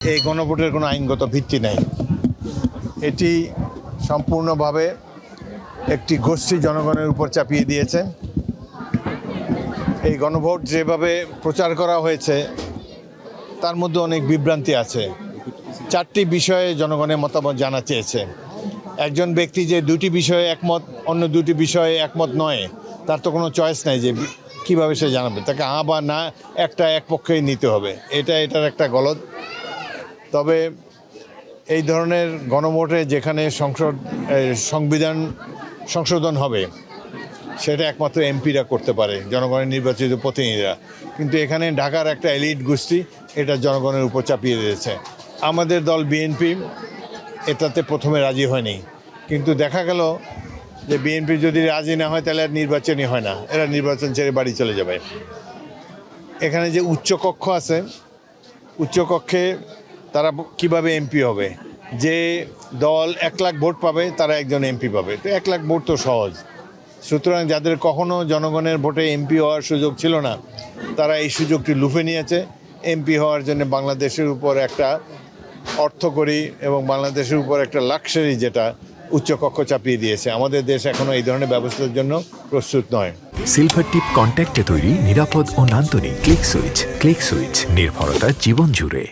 এই গণভোটের কোনো আইনগত ভিত্তি নেই। এটি সম্পূর্ণভাবে একটি গোষ্ঠী জনগণের উপর চাপিয়ে দিয়েছে। এই গণভোট যেভাবে প্রচার করা হয়েছে তার মধ্যে অনেক বিভ্রান্তি আছে। 4টি বিষয়ে জনগণের মতামত জানা চেয়েছে। একজন ব্যক্তি যে 2টি বিষয়ে একমত, অন্য 2টি বিষয়ে একমত নয়, তার তো কোনো চয়েস নাই যে কীভাবে সে জানাবে। তাকে হ্যাঁ বা না একটা এক পক্ষেই নিতে হবে। এটার একটা গলদ। তবে এই ধরনের গণভোটে যেখানে সংবিধান সংশোধন হবে সেটা একমাত্র এমপিরা করতে পারে, জনগণের নির্বাচিত প্রতিনিধিরা। কিন্তু এখানে ঢাকার একটা এলিট গোষ্ঠী এটা জনগণের উপর চাপিয়ে দিয়েছে। আমাদের দল বিএনপি এটাতে প্রথমে রাজি হয়নি, কিন্তু দেখা গেল যে বিএনপি যদি রাজি না হয় তাহলে আর নির্বাচনই হয় না, এরা নির্বাচন ছেড়ে বাড়ি চলে যাবে। এখানে যে উচ্চকক্ষ আছে, উচ্চকক্ষে তারা কিভাবে এমপি হবে? যে দল 1 লাখ ভোট পাবে তারা একজন এমপি পাবে। তো 1 লাখ ভোট তো সহজ। সুতরাং যাদের কখনো জনগণের ভোটে এমপি হওয়ার সুযোগ ছিল না, তারা এই সুযোগটি লুফে নিয়েছে। এমপি হওয়ার জন্য বাংলাদেশের উপর একটা অর্থকরী এবং বাংলাদেশের উপর একটা লাক্সারি যেটা উচ্চকক্ষ চাপিয়ে দিয়েছে। আমাদের দেশ এখনো এই ধরনের ব্যবস্থার জন্য প্রস্তুত নয়। সিলভার টিপ কন্ট্যাক্টে তৈরি নিরাপদ ও নান্দনিক ক্লিক সুইচ। ক্লিক সুইচ, নির্ভরতা জীবন জুড়ে।